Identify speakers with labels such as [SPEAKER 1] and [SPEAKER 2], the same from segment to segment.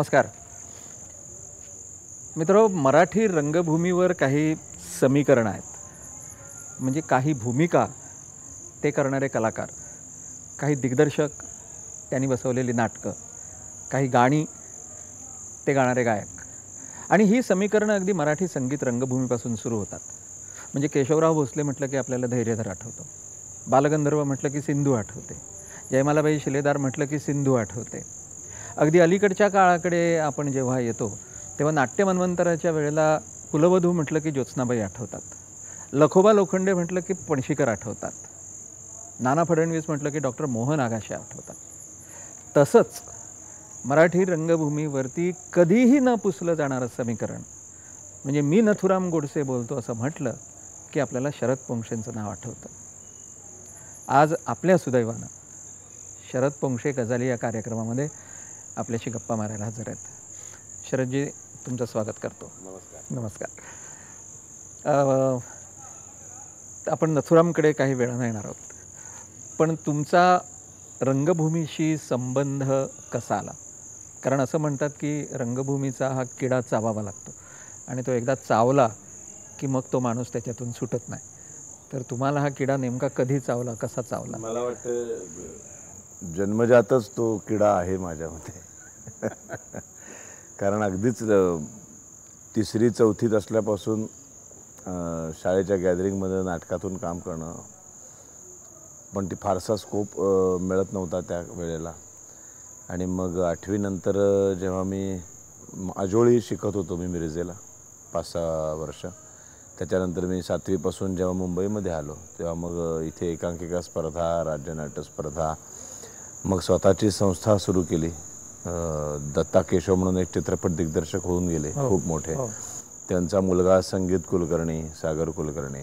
[SPEAKER 1] नमस्कार मित्रो, मराठी रंगभूमीवर काही समीकरण आहेत. म्हणजे काही भूमिका ते करणारे कलाकार, काही दिग्दर्शक त्यांनी बसवलेली नाटकं, काही गाणी ते गाणारे गायक. आणि ही समीकरणं अगदी मराठी संगीत रंगभूमीपासून सुरू होतात. म्हणजे केशवराव भोसले म्हटलं की आपल्याला धैर्यधर आठवतो, बालगंधर्व म्हटलं की सिंधू आठवते, जयमालाबाई शिलेदार म्हटलं की सिंधू आठवते. अगदी अलीकडच्या काळाकडे आपण जेव्हा येतो तेव्हा नाट्य मन्वंतराच्या वेळेला कुलवधू म्हटलं की ज्योत्स्नाबाई आठवतात, लखोबा लोखंडे म्हटलं की पणशीकर आठवतात, नाना फडणवीस म्हटलं की डॉक्टर मोहन आगाशे आठवतात. तसंच मराठी रंगभूमीवरती कधीही न पुसलं जाणारं समीकरण म्हणजे मी नथुराम गोडसे बोलतो असं म्हटलं की आपल्याला शरद पोंक्षेंचं नाव आठवतं. आज आपल्या सुदैवानं शरद पोंक्षे गझाली या कार्यक्रमामध्ये आपल्याशी गप्पा मारायला हजर आहेत. शरदजी, तुमचं स्वागत करतो.
[SPEAKER 2] नमस्कार.
[SPEAKER 1] नमस्कार. आपण नथुरामकडे काही वेळानं येणार आहोत, पण तुमचा रंगभूमीशी संबंध कसा आला? कारण असं म्हणतात की रंगभूमीचा हा किडा चावावा लागतो आणि तो एकदा चावला की मग तो माणूस त्याच्यातून सुटत नाही. तर तुम्हाला हा किडा नेमका कधी चावला, कसा चावला?
[SPEAKER 2] मला वाटतं जन्मजातच तो किडा आहे माझ्यामध्ये. कारण अगदीच तिसरी चौथीत असल्यापासून शाळेच्या गॅदरिंगमध्ये नाटकातून काम करणं, पण ती फारसा स्कोप मिळत नव्हता त्या वेळेला. आणि मग आठवीनंतर जेव्हा मी आजोळी शिकत होतो मी मिरजेला 5-6 वर्ष, त्याच्यानंतर मी 7वीपासून जेव्हा मुंबईमध्ये आलो तेव्हा मग इथे एकांकिका स्पर्धा, राज्यनाट्य स्पर्धा, मग स्वतःची संस्था सुरू केली. दत्ता केशव म्हणून एक चित्रपट दिग्दर्शक होऊन गेले, खूप मोठे. त्यांचा मुलगा संगीत कुलकर्णी, सागर कुलकर्णी,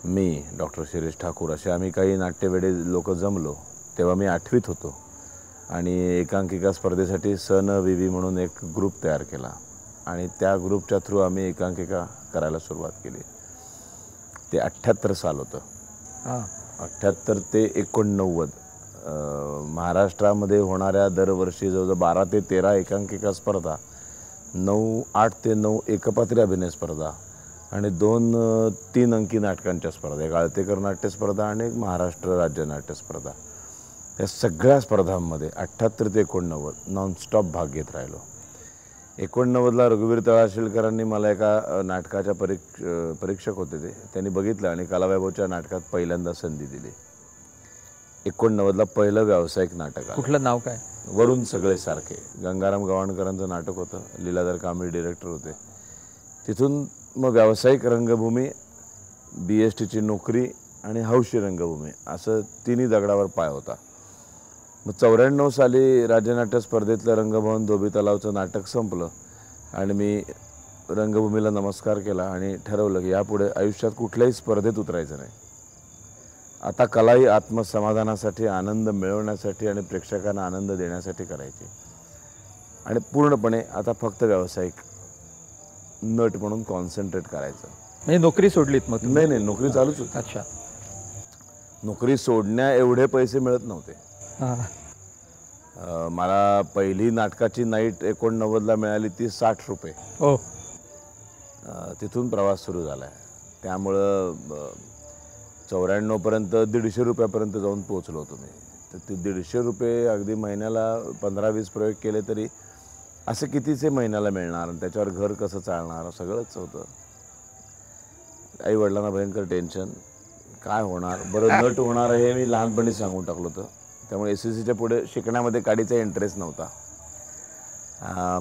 [SPEAKER 2] मी, डॉक्टर शिरीष ठाकूर असे आम्ही काही नाट्यवेडे लोक जमलो. तेव्हा मी 8वीत होतो आणि एकांकिका स्पर्धेसाठी सन विवी म्हणून एक ग्रुप तयार केला आणि त्या ग्रुपच्या थ्रू आम्ही एकांकिका करायला सुरुवात केली. ते 78 साल होतं. 78 ते 89 महाराष्ट्रामध्ये होणाऱ्या दरवर्षी जवळजवळ 12 ते 13 एकांकिका स्पर्धा, 8 ते 9 एकपात्री अभिनय स्पर्धा आणि 2-3 अंकी नाटकांच्या स्पर्धा, एक आळतेकर नाट्य स्पर्धा आणि एक महाराष्ट्र राज्य नाट्य स्पर्धा. या सगळ्या स्पर्धांमध्ये 78 ते 89 नॉनस्टॉप भाग घेत राहिलो. 89ला रघुवीर तळाशीलकरांनी मला एका नाटकाच्या परीक्षक होते त्यांनी बघितलं आणि कलावैभवच्या नाटकात पहिल्यांदा संधी दिली. 89ला पहिलं व्यावसायिक नाटक.
[SPEAKER 1] कुठलं नाव काय?
[SPEAKER 2] वरून सगळे सारखे, गंगाराम गवाणकरांचं नाटक होतं. लीलाधर कांबळे डिरेक्टर होते. तिथून मग व्यावसायिक रंगभूमी, BSTची नोकरी आणि हौशी रंगभूमी असं तिन्ही दगडावर पाय होता. मग 94 साली राज्यनाट्य स्पर्धेतलं रंगभवन धोबी तलावचं नाटक संपलं आणि मी रंगभूमीला नमस्कार केला आणि ठरवलं की यापुढे आयुष्यात कुठल्याही स्पर्धेत उतरायचं नाही. आता कला ही आत्मसमाधानासाठी, आनंद मिळवण्यासाठी आणि प्रेक्षकांना आनंद देण्यासाठी करायची आणि पूर्णपणे आता फक्त व्यावसायिक नट म्हणून कॉन्सन्ट्रेट करायचं.
[SPEAKER 1] म्हणजे नोकरी सोडलीत मग?
[SPEAKER 2] नाही, नोकरी चालूच होती.
[SPEAKER 1] अच्छा.
[SPEAKER 2] नोकरी सोडण्या एवढे पैसे मिळत नव्हते. मला पहिली नाटकाची नाईट 89ला मिळाली ती 60 रुपये.
[SPEAKER 1] हो.
[SPEAKER 2] तिथून प्रवास सुरू झाला आहे. त्यामुळं 94पर्यंत 150 रुपयापर्यंत जाऊन पोचलो होतो मी. तर ते 150 रुपये अगदी महिन्याला 15-20 प्रयोग केले तरी असे कितीचे महिन्याला मिळणार आणि त्याच्यावर घर कसं चालणार सगळंच होतं. आई वडिलांना भयंकर टेन्शन, काय होणार, बरं नट होणार हे मी लहानपणी सांगून टाकलं होतं. त्यामुळे SSCच्या पुढे शिकण्यामध्ये काडीचा इंटरेस्ट नव्हता.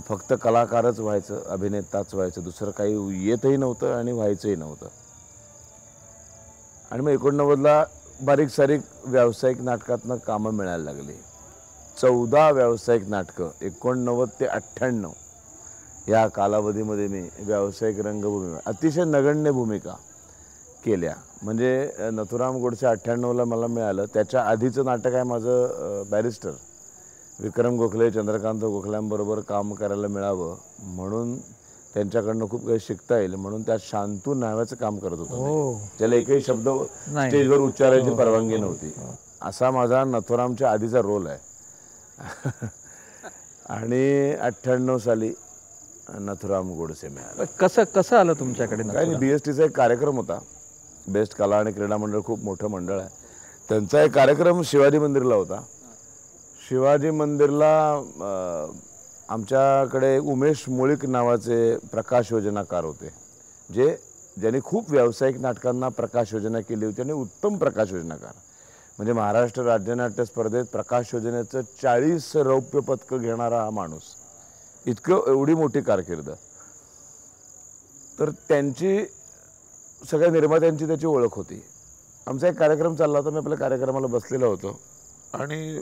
[SPEAKER 2] फक्त कलाकारच व्हायचं, अभिनेताच व्हायचं, दुसरं काही येतही नव्हतं आणि व्हायचंही नव्हतं. आणि मग 89ला बारीक सारीक व्यावसायिक नाटकातनं कामं मिळायला लागली. 14 व्यावसायिक नाटकं 89 ते 98 या कालावधीमध्ये मी व्यावसायिक रंगभूमी अतिशय नगण्य भूमिका केल्या. म्हणजे नथुराम गोडसे 98ला मला मिळालं. त्याच्या आधीचं नाटक आहे माझं बॅरिस्टर. विक्रम गोखले, चंद्रकांत गोखल्यांबरोबर काम करायला मिळावं म्हणून, त्यांच्याकडनं खूप काही शिकता येईल म्हणून त्या शांतू नावाचं काम करत होतो. त्याला एकही शब्द स्टेजवर उच्चारायची परवानगी नव्हती. असा माझा नथुरामच्या आधीचा रोल आहे. आणि 98 साली नथुराम गोडसे मिळाले.
[SPEAKER 1] कसं कसं आलं तुमच्याकडे
[SPEAKER 2] काही नाही, BSTचा एक कार्यक्रम होता. बेस्ट कला आणि क्रीडा मंडळ खूप मोठं मंडळ आहे. त्यांचा एक कार्यक्रम शिवाजी मंदिरला होता. शिवाजी मंदिरला आमच्याकडे उमेश मुळीक नावाचे प्रकाश योजनाकार होते, ज्यांनी खूप व्यावसायिक नाटकांना प्रकाश योजना केली होती आणि उत्तम प्रकाश योजनाकार. म्हणजे महाराष्ट्र राज्यनाट्य स्पर्धेत प्रकाश योजनेचं 40 रौप्य पदकं घेणारा हा माणूस, एवढी मोठी कारकीर्द. तर त्यांची सगळ्या निर्मात्यांची त्याची ओळख होती. आमचा एक कार्यक्रम चालला होता, मी आपल्या कार्यक्रमाला बसलेलो होतो आणि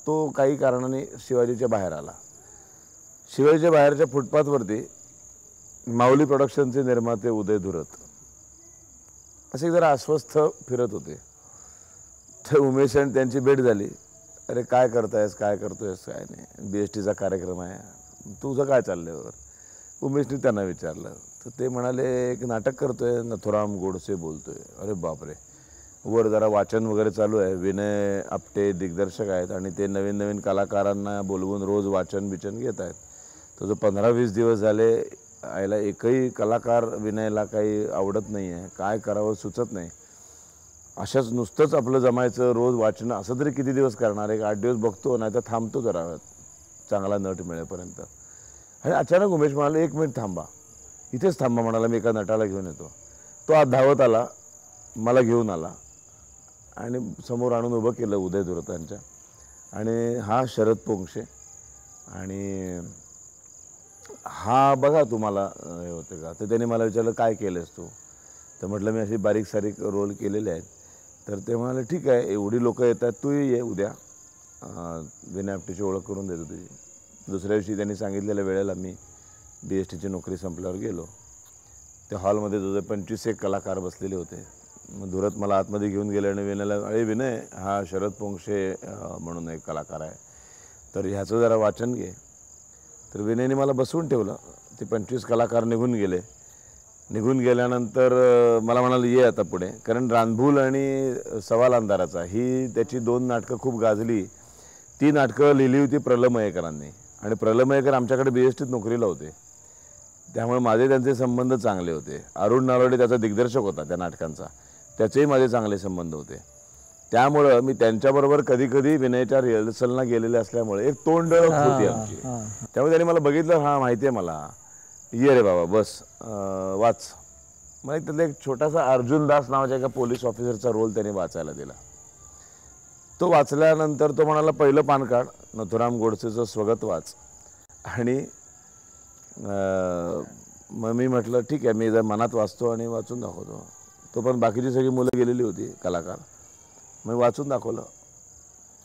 [SPEAKER 2] तो काही कारणाने शिवाजीच्या बाहेर आला. शिवाजीच्या बाहेरच्या फुटपाथवरती माऊली प्रोडक्शनचे निर्माते उदय धुरत असे जरा अस्वस्थ फिरत होते. तर उमेश आणि त्यांची भेट झाली. अरे काय करतायस, काय करतोयस, काय नाही, BSTचा कार्यक्रम आहे, तुझं काय चाललंय वर. उमेशने त्यांना विचारलं तर ते म्हणाले एक नाटक करतोय, नथुराम गोडसे बोलतोय. अरे बापरे. वर जरा वाचन वगैरे चालू आहे. विनय आपटे दिग्दर्शक आहेत आणि ते नवीन नवीन कलाकारांना बोलवून रोज वाचन बिचन घेत आहेत. तो जो 15-20 दिवस झाले यायला एकही कलाकार विनयला काही आवडत नाही आहे, काय करावं सुचत नाही. अशाच नुसतंच आपलं जमायचं, रोज वाचणं, असं तरी किती दिवस करणार. एक 8 दिवस बघतो, नाही तर थांबतो जरा चांगला नट मिळेपर्यंत. आणि अचानक उमेश म्हणाले 1 मिनिट थांबा, इथेच थांबा म्हणाला, मी एका नटाला घेऊन येतो. तो आज धावत आला, मला घेऊन आला आणि समोर आणून उभं केलं उदय धुरतांच्या. आणि हा शरद पोंक्षे आणि हा बघा तुम्हाला हे होते का. तर त्याने मला विचारलं काय केलंस तू. तर म्हटलं मी अशी बारीक सारीक रोल केलेले आहेत. तर ते म्हणाले ठीक आहे, एवढी लोक येतात, तू ये उद्या, विनय आपटेची ओळख करून देतो तुझी. दुसऱ्या दिवशी त्यांनी सांगितलेल्या वेळेला मी BSTची नोकरी संपल्यावर गेलो. त्या हॉलमध्ये जो 25-1 कलाकार बसलेले होते. मग धुरत मला आतमध्ये घेऊन गेले आणि विनयला, अरे विनय, हा शरद पोंक्षे म्हणून एक कलाकार आहे, तर ह्याचं जरा वाचन घे. तर विनयने मला बसवून ठेवलं. ते 25 कलाकार निघून गेले. निघून गेल्यानंतर मला म्हणाले ये आता पुढे, कारण रानभूल आणि सवाल अंधाराचा ही त्याची 2 नाटकं खूप गाजली. ती नाटकं लिहिली होती प्रल्हाद मयेकरांनी आणि प्रल्हाद मयेकर आमच्याकडे BSTत नोकरीला होते. त्यामुळे माझे त्यांचे संबंध चांगले होते. अरुण नारोडे त्याचा दिग्दर्शक होता त्या नाटकांचा, त्याचेही माझे चांगले संबंध होते. त्यामुळं मी त्यांच्याबरोबर कधी कधी विनयच्या रिहर्सलला गेलेले असल्यामुळे एक तोंडओळख होती आमची. त्यामुळे त्यांनी मला बघितलं, हां माहिती आहे मला, ये रे बाबा बस वाच. मग त्यातला एक छोटासा अर्जुन दास नावाच्या एका पोलीस ऑफिसरचा रोल त्याने वाचायला दिला. तो वाचल्यानंतर तो म्हणाला पहिलं पान काढ, नथुराम गोडसेचं स्वगत वाच. आणि मग मी म्हटलं ठीक आहे, मी जर मनात वाचतो आणि वाचून दाखवतो. तो पण बाकीची सगळी मुलं गेलेली होती कलाकार. मी वाचून दाखवलं.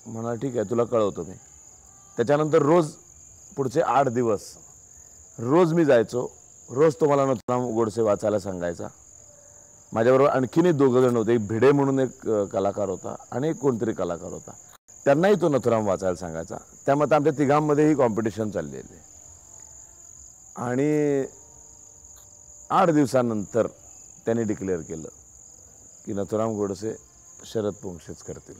[SPEAKER 2] म्हणाला ठीक आहे, तुला कळवतो मी. त्याच्यानंतर रोज पुढचे 8 दिवस रोज मी जायचो. रोज तो मला नथुराम गोडसे वाचायला सांगायचा. माझ्याबरोबर आणखीनही 2 जण होते. एक भिडे म्हणून एक कलाकार होता आणि एक कोणतरी कलाकार होता. त्यांनाही तो नथुराम वाचायला सांगायचा. त्यामुळे आमच्या तिघांमध्ये ही कॉम्पिटिशन चाललेली. आणि 8 दिवसानंतर त्यांनी डिक्लेअर केलं की नथुराम गोडसे शरद पोंक्षेच करतील.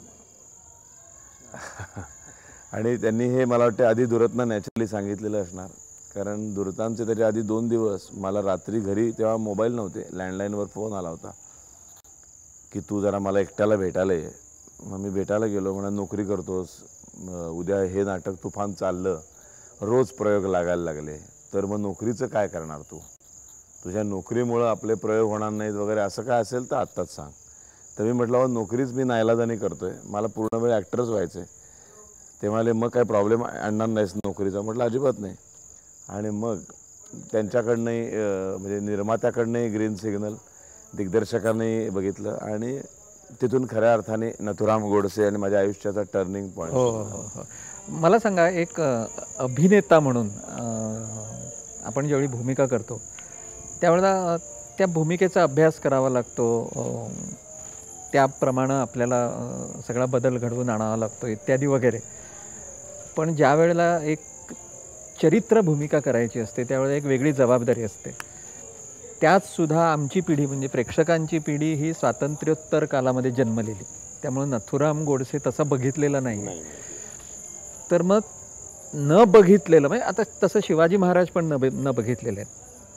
[SPEAKER 2] आणि त्यांनी हे मला वाटतं आधी धुरतना नॅचरली सांगितलेलं असणार, कारण धुरतांचे त्याच्या आधी 2 दिवस मला रात्री घरी, तेव्हा मोबाईल नव्हते, लँडलाईनवर फोन आला होता की तू जरा मला एकट्याला भेटायला ये. मग मी भेटायला गेलो. म्हणा नोकरी करतोस, उद्या हे नाटक तुफान चाललं, रोज प्रयोग लागायला लागले, तर मग नोकरीचं काय करणार तू, तुझ्या नोकरीमुळं आपले प्रयोग होणार नाहीत वगैरे, असं काय असेल तर आत्ताच सांग. तर मी म्हटलं नोकरीच मी नाईलाजाने करतोय, मला पूर्ण वेळ ॲक्टरच व्हायचं आहे. ते म्हणाले मग काय प्रॉब्लेम आणणार नाहीस नोकरीचा. म्हटलं अजिबात नाही. आणि मग त्यांच्याकडनंही म्हणजे निर्मात्याकडनंही ग्रीन सिग्नल, दिग्दर्शकांनी बघितलं आणि तिथून खऱ्या अर्थाने नथुराम गोडसे आणि माझ्या आयुष्याचा टर्निंग पॉईंट.
[SPEAKER 1] हो. मला सांगा, एक अभिनेता म्हणून आपण ज्यावेळी भूमिका करतो त्यावेळेला त्या भूमिकेचा अभ्यास करावा लागतो, त्याप्रमाणे आपल्याला सगळा बदल घडवून आणावा लागतो इत्यादी वगैरे. पण ज्या वेळेला एक चरित्र भूमिका करायची असते त्यावेळेला एक वेगळी जबाबदारी असते. त्यातसुद्धा आमची पिढी म्हणजे प्रेक्षकांची पिढी ही स्वातंत्र्योत्तर कालामध्ये जन्मलेली, त्यामुळे नथुराम गोडसे तसा बघितलेला नाही. तर मग न बघितलेलं म्हणजे आता तसं शिवाजी महाराज पण न बघितलेले आहेत,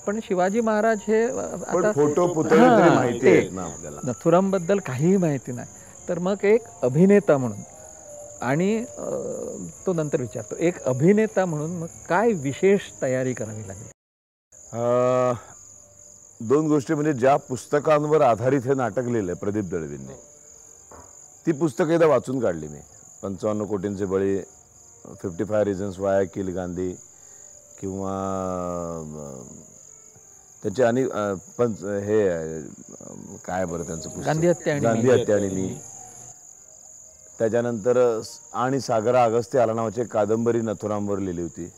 [SPEAKER 1] पण शिवाजी महाराज हे
[SPEAKER 2] पण
[SPEAKER 1] आता
[SPEAKER 2] फोटो पुतळे तरी
[SPEAKER 1] हां,
[SPEAKER 2] माहिती
[SPEAKER 1] ते
[SPEAKER 2] आहेत ना आपल्याला.
[SPEAKER 1] नथुरामबद्दल काहीही माहिती नाही. तर मग एक अभिनेता म्हणून आणि तो नंतर विचारतो, एक अभिनेता म्हणून मग काय विशेष तयारी करावी लागेल?
[SPEAKER 2] अ, दोन गोष्टी म्हणजे ज्या पुस्तकांवर आधारित हे नाटक लिहिलंय प्रदीप दळवींनी, ती पुस्तकं एकदा वाचून काढली मी. 55 कोटींचे बळी, 55 रिझन्स वाय आय किल गांधी, किंवा त्याचे आणि हे काय बरं त्यांचं पुस्तक,
[SPEAKER 1] गांधी हत्या आणि
[SPEAKER 2] गांधी
[SPEAKER 1] मी.
[SPEAKER 2] हत्या आणि मी. त्याच्यानंतर आणि सागरा अगस्ती आला नावाची एक कादंबरी नथुरामवर लिहिली होती.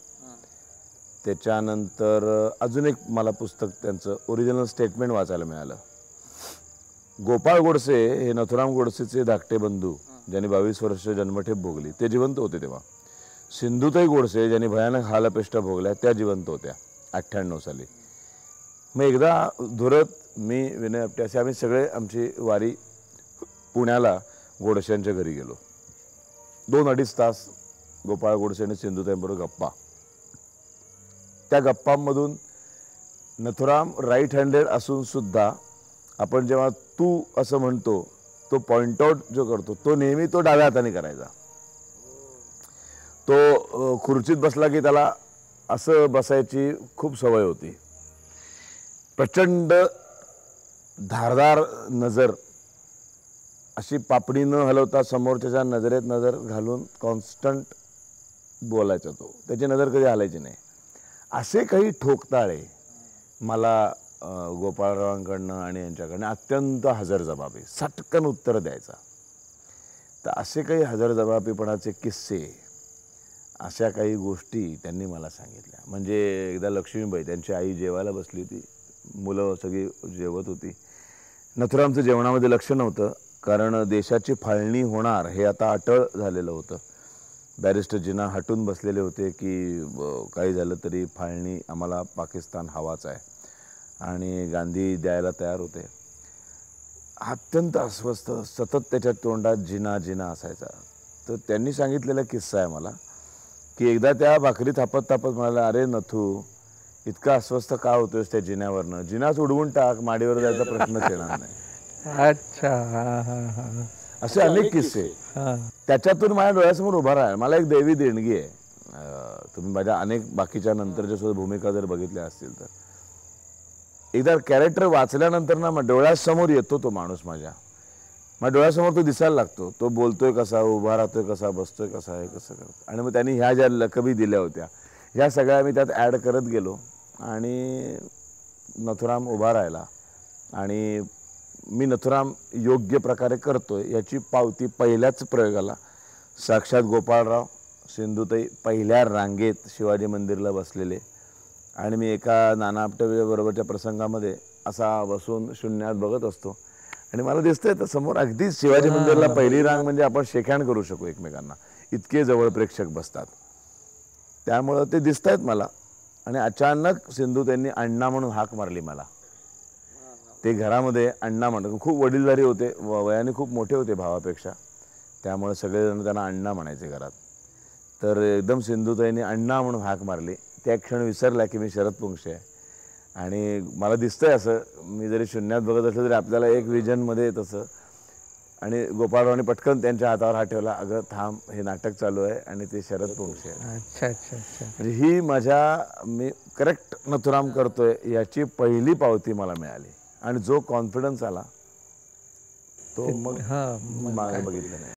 [SPEAKER 2] त्याच्यानंतर अजून एक मला पुस्तक त्यांचं ओरिजिनल स्टेटमेंट वाचायला मिळालं. गोपाळ गोडसे हे नथुराम गोडसेचे धाकटे बंधू, ज्यांनी 22 वर्ष जन्मठेप भोगली, ते जिवंत होते तेव्हा. सिंधुताई गोडसे ज्यांनी भयानक हालअपेष्टा भोगल्या, त्या जिवंत होत्या 98 साली. मग एकदा धुरत मी, विनय आपटे असे आम्ही सगळे आमची वारी पुण्याला गोडसेंच्या घरी गेलो. 2-2.5 तास गोपाळ गोडसे आणि सिंधुताईंबरोबर गप्पा. त्या गप्पांमधून नथुराम राईट हँडेड असून सुद्धा आपण जेव्हा तू असं म्हणतो, तो पॉइंट आउट जो करतो तो नेहमी तो डाव्या हाताने करायचा. तो खुर्चीत बसला की त्याला असं बसायची खूप सवय होती. प्रचंड धारदार नजर, अशी पापडी न हलवता समोरच्याच्या नजरेत नजर घालून कॉन्स्टंट बोलायचा तो. त्याची नजर कधी हलायची नाही. असे काही ठोकताळे मला गोपाळरावांकडनं आणि यांच्याकडनं अत्यंत हजरजबाबी, सटकन उत्तर द्यायचा. तर असे काही हजरजबाबीपणाचे किस्से, अशा काही गोष्टी त्यांनी मला सांगितल्या. म्हणजे एकदा लक्ष्मीबाई, त्यांची आई जेवायला बसली होती, मुलं सगळी जेवत होती. नथुरामचं जेवणामध्ये लक्ष नव्हतं, कारण देशाची फाळणी होणार हे आता अटळ झालेलं होतं. बॅरिस्टर जिना हटून बसलेले होते की काही झालं तरी फाळणी आम्हाला पाकिस्तान हवाच आहे, आणि गांधी द्यायला तयार होते. अत्यंत अस्वस्थ, सतत त्याच्या तोंडात जिना जिना असायचा. तर त्यांनी सांगितलेला किस्सा आहे मला, की एकदा त्या भाकरी थापत थापत म्हणाला, अरे नथू, इतका अस्वस्थ का होतोस त्या जिन्यावरनं, जिनाच उडवून टाक, माडीवर जायचा प्रश्नच येणार नाही.
[SPEAKER 1] अच्छा. हां हां हां.
[SPEAKER 2] असे अनेक किस्से.
[SPEAKER 1] हां.
[SPEAKER 2] त्याच्यातून माझ्या डोळ्यासमोर उभा राहा. मला एक दैवी देणगी आहे. तुम्ही माझ्या अनेक बाकीच्या नंतरच्या सुद्धा भूमिका जर बघितल्या असतील तर, एकदा कॅरेक्टर वाचल्यानंतर ना डोळ्यासमोर येतो तो माणूस, माझ्या डोळ्यासमोर तो दिसायला लागतो. तो बोलतोय कसा, उभा राहतोय कसा, बसतोय कसा, हे कसं करतो. आणि मग त्यांनी ह्या ज्या लकबी दिल्या होत्या, ह्या सगळ्या मी त्यात ॲड करत गेलो. आणि नथुराम उभा राहिला, आणि मी नथुराम योग्य प्रकारे करतोय याची पावती पहिल्याच प्रयोगाला साक्षात गोपाळराव, सिंधुताई पहिल्या रांगेत शिवाजी मंदिरला बसलेले, आणि मी एका नाना आपटे बरोबरच्या प्रसंगामध्ये असा बसून शून्यात बघत असतो, आणि मला दिसतंय तर समोर अगदी शिवाजी मंदिरला पहिली रांग म्हणजे आपण शेकहँड करू शकू एकमेकांना, इतके जवळ प्रेक्षक बसतात. त्यामुळं ते दिसत आहेत मला. आणि अचानक सिंधुताईंनी अण्णा म्हणून हाक मारली मला. ते घरामध्ये अण्णा म्हणतात, खूप वडीलधारी होते, वयाने खूप मोठे होते भावापेक्षा, त्यामुळे सगळेजण त्यांना अण्णा म्हणायचे घरात. तर एकदम सिंधुताईंनी अण्णा म्हणून हाक मारली. त्या क्षण विसरला की मी शरद पुंक्षे आहे. आणि मला दिसतंय असं, मी जरी शून्यात बघत असलं तरी आपल्याला एक विजनमध्ये तसं. आणि गोपाळरावने पटकन त्यांच्या हातावर हात ठेवला, अगं थांब, हे नाटक चालू आहे आणि ते शरद पुंक्षे आहे.
[SPEAKER 1] अच्छा अच्छा अच्छा.
[SPEAKER 2] म्हणजे ही मी करेक्ट नथुराम करतोय याची पहिली पावती मला मिळाली. आणि जो कॉन्फिडन्स आला तो मग
[SPEAKER 1] हां,
[SPEAKER 2] मागे बघितलं नाही.